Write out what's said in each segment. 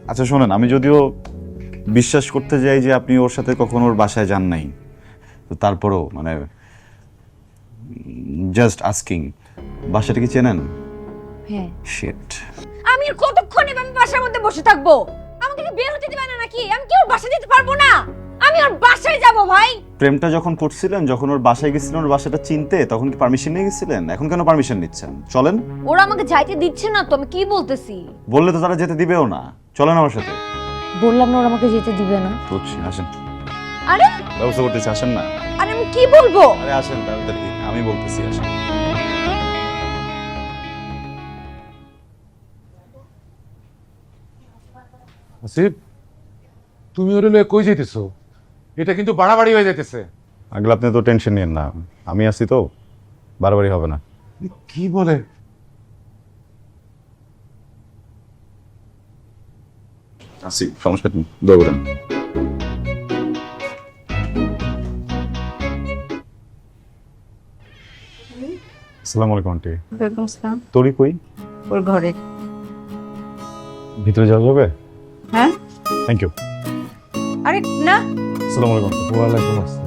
আচ্ছা শোনেন, আমি যদিও বিশ্বাস করতে যাই যে আপনি ওর সাথে কখনো ওর বাসায় যান নাই, তো তারপরেও মানে জাস্ট আস্কিং, বাসাটা কি চেনেন? হ্যাঁ। শিট। আমি আর কতক্ষণ এভাবে বাসার মধ্যে বসে থাকবো? আমাকে কি বের হতে দিবে না নাকি? আমি কি ওর বাসায় যেতে পারবো না? আমি ওর বাসায় যাব ভাই। প্রেমটা যখন করছিলেন, যখন ওর বাসায় গেছিলেন ওর বাসাটা চিনতে, তখন কি পারমিশন নিয়ে গেছিলেন? এখন কেন পারমিশন নিচ্ছেন? চলেন। ওরা আমাকে যাইতে দিচ্ছে না তো, আমি কি বলতেছি? বললে তো তারা যেতে দিবেও না। চলেন আমার সাথে। বললাম না ওরা আমাকে যেতে দিবে না। বুঝছি, আসেন। আরে ব্যবস্থা করতেছি, আসেন না। আরে আমি কি বলবো? আরে আসেন, তাড়াতাড়ি, আমি বলতেছি, আসেন। আসিফ, তুমি ওরে লয়ে কই যাইতেছো? এটা কিন্তু বাড়াবাড়ি হয়ে যাইতেছে। আগে আপনি তো টেনশন নিয়েন না, আমি আছি তো, বারবারই হবে না। কি বলে? আসি, সমস্যা নেই, দৌড়েন। আসসালামু আলাইকুম আন্টি। ওয়ালাইকুম আসসালাম। তোরি কই? ওর ঘরে। ভিতরে যাওয়া যাবে? হ্যাঁ? Thank you. আরে না, আসসালামু আলাইকুম। ওয়ালাইকুম আসসালাম।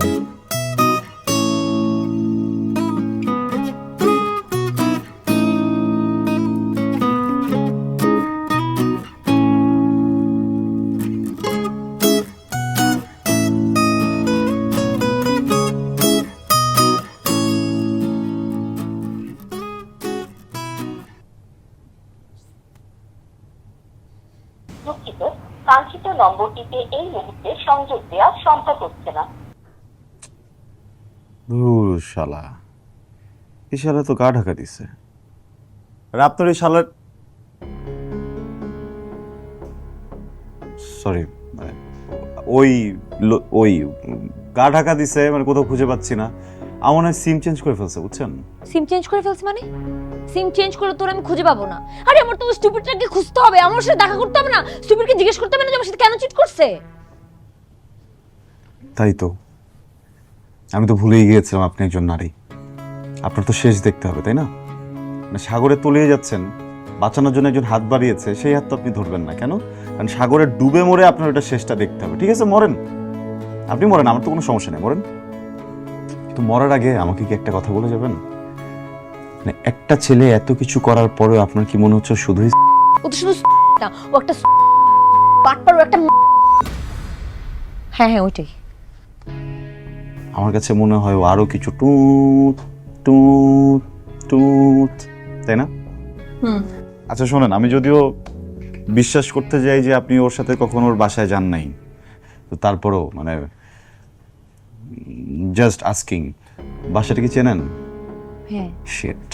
দুঃখিত, কাঙ্ক্ষিত নম্বরটিতে এই মুহূর্তে সংযোগ দেওয়া সম্ভব হচ্ছে না। ধুর শালা, এই শালা তো গা ঢাকা দিছে। আর আপনার এই শালার, সরি, মানে ওই গা ঢাকা দিছে, মানে কোথাও খুঁজে পাচ্ছি না। আমার মনে হয় সিম চেঞ্জ করে ফেলছে, বুঝছেন? সিম চেঞ্জ করে ফেলছি মানে? সিম চেঞ্জ করে তোর আমি খুঁজে পাবো না। আরে আমার তো ওই স্টুপিডটাকে খুঁজতে হবে, আমার সাথে দেখা করতে হবে না? স্টুপিডকে জিজ্ঞেস করতে হবে না যে আমার সাথে কেন চিট করছে? তাই তো, আমি তো ভুলেই গিয়েছিলাম আপনি একজন নারী। আপনার তো শেষ দেখতে হবে, তাই না? মানে সাগরে তলিয়ে যাচ্ছেন, বাঁচানোর জন্য একজন হাত বাড়িয়েছে, সেই হাত তো আপনি ধরবেন না কেন? কারণ সাগরে ডুবে মরে আপনার ওটা শেষটা দেখতে হবে। ঠিক আছে, মরেন, আপনি মরেন, আমার তো কোনো সমস্যা নেই, মরেন। কিন্তু মরার আগে আমাকে কি একটা কথা বলে যাবেন? মানে একটা ছেলে এত কিছু করার পরেও আপনার কি মনে হচ্ছে শুধুই ও তো শুধু না, ও একটা পাটপার, ও একটা হ্যাঁ হ্যাঁ ওইটাই। আমার কাছে মনে হয় ও আরো কিছু টুট টুট টুট, তাই না? আচ্ছা শোনেন, আমি যদিও বিশ্বাস করতে যাই যে আপনি ওর সাথে কখনো ওর বাসায় যান নাই, তো তারপরেও মানে জাস্ট আস্কিং, বাসাটা কি চেনেন? হ্যাঁ। শিট।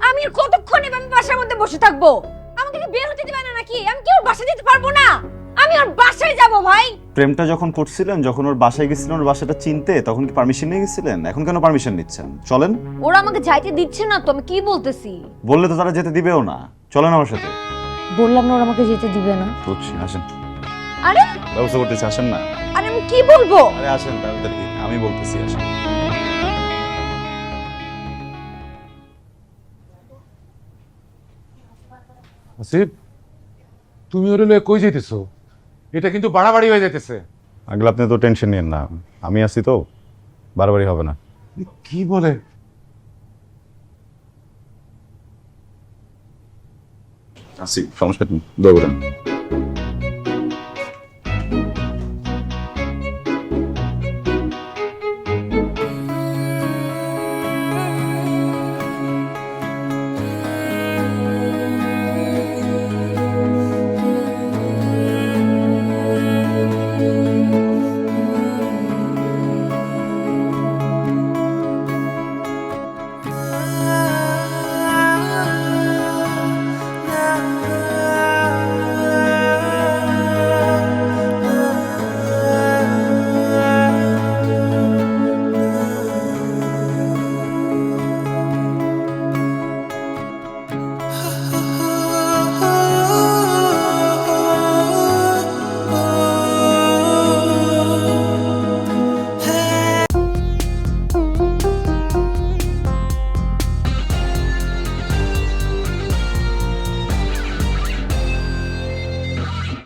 আমি আর কতক্ষণ এভাবে বাসার মধ্যে বসে থাকবো? আমাকে কি বের হতে দিবে না নাকি? আমি কি ওর বাসায় যেতে পারবো না? আমি ওর বাসায় যাব ভাই। প্রেমটা যখন করছিলেন, যখন ওর বাসায় গেছিলেন ওর বাসাটা চিনতে, তখন কি পারমিশন নিয়ে গেছিলেন? এখন কেন পারমিশন নিচ্ছেন? চলেন। ওরা আমাকে যাইতে দিচ্ছে না তো, আমি কি বলতেছি? বললে তো তারা যেতে দিবেও না। চলেন আমার সাথে। বললাম না ওরা আমাকে যেতে দিবে না। বুঝছি, আসেন। আরে ব্যবস্থা করতেছি, আসেন না। আরে আমি কি বলবো? আরে আসেন, তাড়াতাড়ি, আমি বলতেছি, আসেন। আসিফ, তুমি ওরে লয়ে কই যাইতেছো? এটা কিন্তু বাড়াবাড়ি হয়ে যাইতেছে। আগে আপনি তো টেনশন নিয়েন না, আমি আছি তো, বারবারই হবে না। কি বলে? আসি, সমস্যা নেই, দৌড়েন।